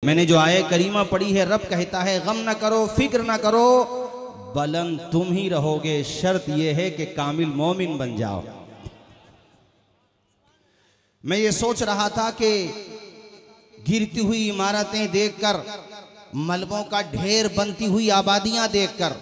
मैंने जो आये करीमा पढ़ी है, रब कहता है गम न करो, फिक्र न करो, बुलंद तुम ही रहोगे, शर्त यह है कि कामिल मोमिन बन जाओ। मैं ये सोच रहा था कि गिरती हुई इमारतें देखकर, मलबों का ढेर बनती हुई आबादियां देखकर,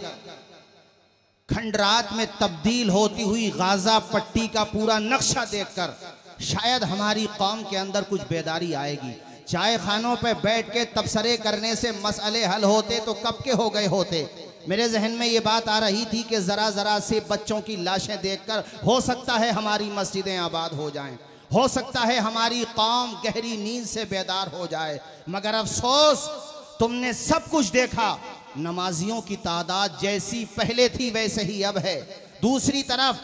खंडरात में तब्दील होती हुई गाजा पट्टी का पूरा नक्शा देखकर शायद हमारी कौम के अंदर कुछ बेदारी आएगी। चाय खानों पे बैठ के तबसरे करने से मसले हल होते तो कब के हो गए होते। मेरे जहन में ये बात आ रही थी कि ज़रा ज़रा से बच्चों की लाशें देखकर हो सकता है हमारी मस्जिदें आबाद हो जाएं, हो सकता है हमारी कौम गहरी नींद से बेदार हो जाए। मगर अफसोस, तुमने सब कुछ देखा, नमाजियों की तादाद जैसी पहले थी वैसे ही अब है। दूसरी तरफ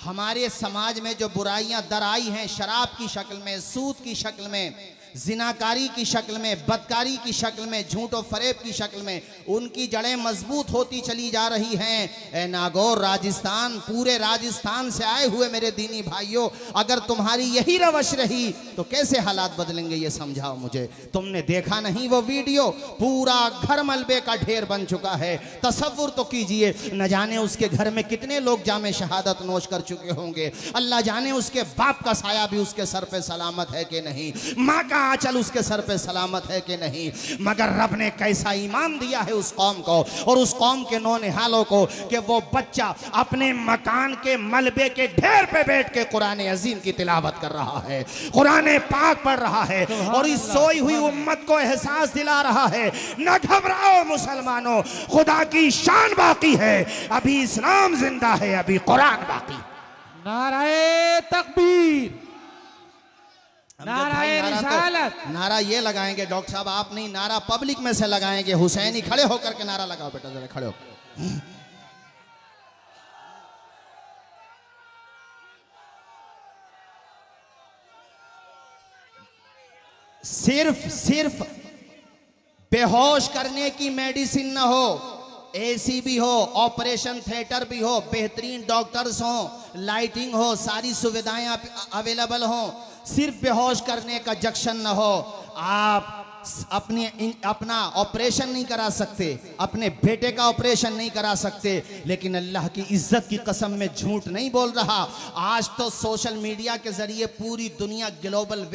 हमारे समाज में जो बुराइयां दर आई हैं, शराब की शक्ल में, सूद की शक्ल में, जिनाकारी की शक्ल में, बदकारी की शक्ल में, झूठ और फरेब की शक्ल में, उनकी जड़ें मजबूत होती चली जा रही हैं। ए नागौर राजस्थान, पूरे राजस्थान से आए हुए मेरे दीनी भाइयों, अगर तुम्हारी यही रवश रही तो कैसे हालात बदलेंगे ये समझाओ मुझे। तुमने देखा नहीं वो वीडियो, पूरा घर मलबे का ढेर बन चुका है। तसव्वुर तो कीजिए, न जाने उसके घर में कितने लोग जामे शहादत नोश कर चुके होंगे। अल्लाह जाने उसके बाप का साया भी उसके सर पे सलामत है कि नहीं, माँ का आंचल उसके सर पे सलामत है कि नहीं। मगर रब ने कैसा ईमान दिया है उस कौम को और उस कौम के नौनिहालों को कि वो बच्चा अपने मकान के मलबे के ढेर पे बैठ के कुरान अजीम की तिलावत कर रहा है, कुरान पाक पढ़ रहा है और इस सोई हुई उम्मत को एहसास दिला रहा है, न घबराओ मुसलमानों, खुदा की शान बाकी है, अभी इस्लाम जिंदा है, अभी कुरान बाकी। नाराए तकबीर, नाराए रिसालत। नारा ये लगाएंगे डॉक्टर साहब, आप नहीं, नारा पब्लिक में से लगाएंगे। हुसैनी खड़े होकर के नारा लगाओ बेटा, जरा खड़े हो। सिर्फ बेहोश करने की मेडिसिन ना हो, एसी भी हो, ऑपरेशन थिएटर भी हो, बेहतरीन डॉक्टर्स हो, लाइटिंग हो, सारी सुविधाएं अवेलेबल हो, सिर्फ बेहोश करने का जंक्शन न हो। आप अपना ऑपरेशन नहीं करा सकते, अपने बेटे का ऑपरेशन नहीं करा सकते, लेकिन अल्लाह की इज्जत की कसम में झूठ नहीं बोल रहा। आज तो सोशल मीडिया के जरिए पूरी दुनिया ग्लोबल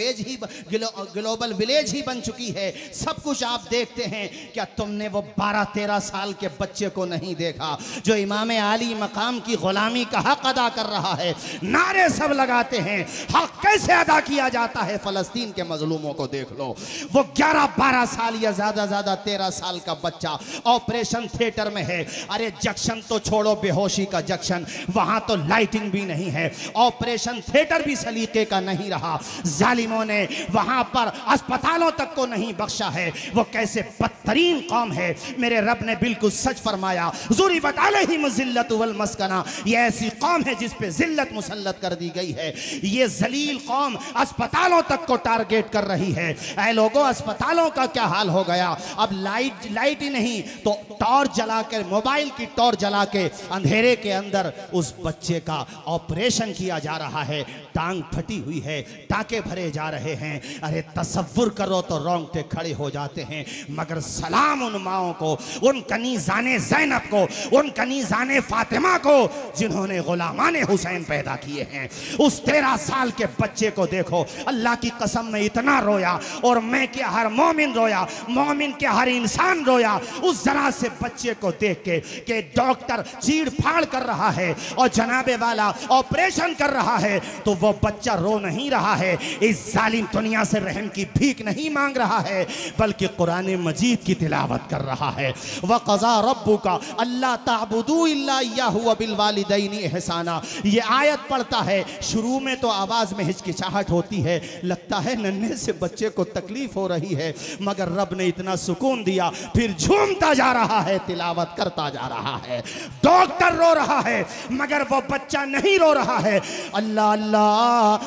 विलेज ही बन चुकी है। सब कुछ आप देखते हैं। क्या तुमने वो 12-13 साल के बच्चे को नहीं देखा जो इमाम आली मकाम की गुलामी का हक अदा कर रहा है? नारे सब लगाते हैं, हक कैसे अदा किया जाता है फलस्तीन के मजलूमों को देख लो। वो 11-12 साल या ज्यादा 13 साल का बच्चा ऑपरेशन थिएटर में है। अरे जंक्शन तो छोड़ो, बेहोशी का जंक्शन, वहां तो लाइटिंग भी नहीं है, ऑपरेशन थिएटर भी सलीके का नहीं रहा। जालिमों ने वहां पर अस्पतालों तक को नहीं बख्शा है। वो कैसे बदतरीन कौम है। मेरे रब ने बिल्कुल सच फरमाया, ज़ुरिबत अलैहिम ज़िल्लतु वल मस्कना। ये ऐसी कौम है जिस पे जिल्लत मुसल्लत कर दी गई है। ये जलील कौम अस्पतालों तक को टारगेट कर रही है। ऐ लोगों, अस्पतालों का क्या हाल हो गया। अब लाइट ही नहीं तो टॉर्च जला कर, मोबाइल की टॉर्च जला के अंधेरे के अंदर उस बच्चे का ऑपरेशन किया जा रहा है। टांग फटी हुई है, टाके भरे जा रहे हैं। अरे तसव्वुर करो तो रोंगटे खड़े हो जाते हैं। मगर सलाम उन माओं को, उन कनीज़ाने ज़ैनब को, उन कनीज़ाने फातिमा को जिन्होंने गुलामाने हुसैन पैदा किए हैं। उस 13 साल के बच्चे को देखो, अल्लाह की कसम में इतना रोया, और मैं क्या हर मोमिन रोया, मोमिन के हर इंसान रोया उस जरा से बच्चे को देख के कि डॉक्टर चीड़ फाड़ कर रहा है और जनाबे वाला ऑपरेशन कर रहा है, तो वो बच्चा रो नहीं रहा है, इस जालिम दुनिया से रहम की भीख नहीं मांग रहा है, बल्कि कुरान मजीद की तिलावत कर रहा है। वक़ज़ा रब्बुका अल्ला ताबुदू इल्ला इय्याहु व बिल वालिदैनि इहसाना। ये आयत पढ़ता है, शुरू में तो आवाज में हिचकिचाहट होती है, लगता है नन्हे से बच्चे को तकलीफ हो रही है, मगर रब ने इतना सुकून दिया, फिर झूमता जा रहा है, तिलावत करता जा रहा है। डॉक्टर रो रहा है मगर वो बच्चा नहीं रो रहा है। अल्लाह अल्लाह,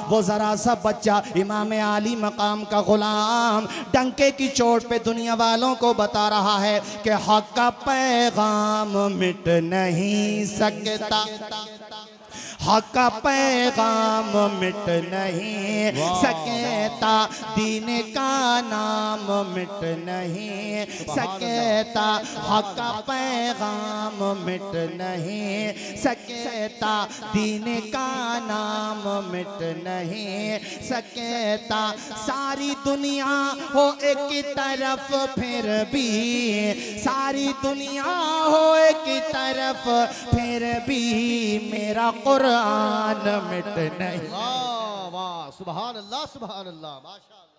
वो जरा सा बच्चा इमाम आली मकाम का गुलाम डंके की चोट पे दुनिया वालों को बता रहा है कि हक का पैगाम मिट नहीं सकता, हक का पैगाम मिट नहीं सकता, दीन का नाम मिट नहीं सकता, हक का पैगाम मिट नहीं सकता, दीन का नाम मिट नहीं सकता। सारी दुनिया हो एक तरफ फिर भी, सारी दुनिया हो एक तरफ फिर भी मेरा कुरान मिट नहीं। वाह वाह, सुभान अल्लाह, सुभान अल्लाह, माशा अल्लाह।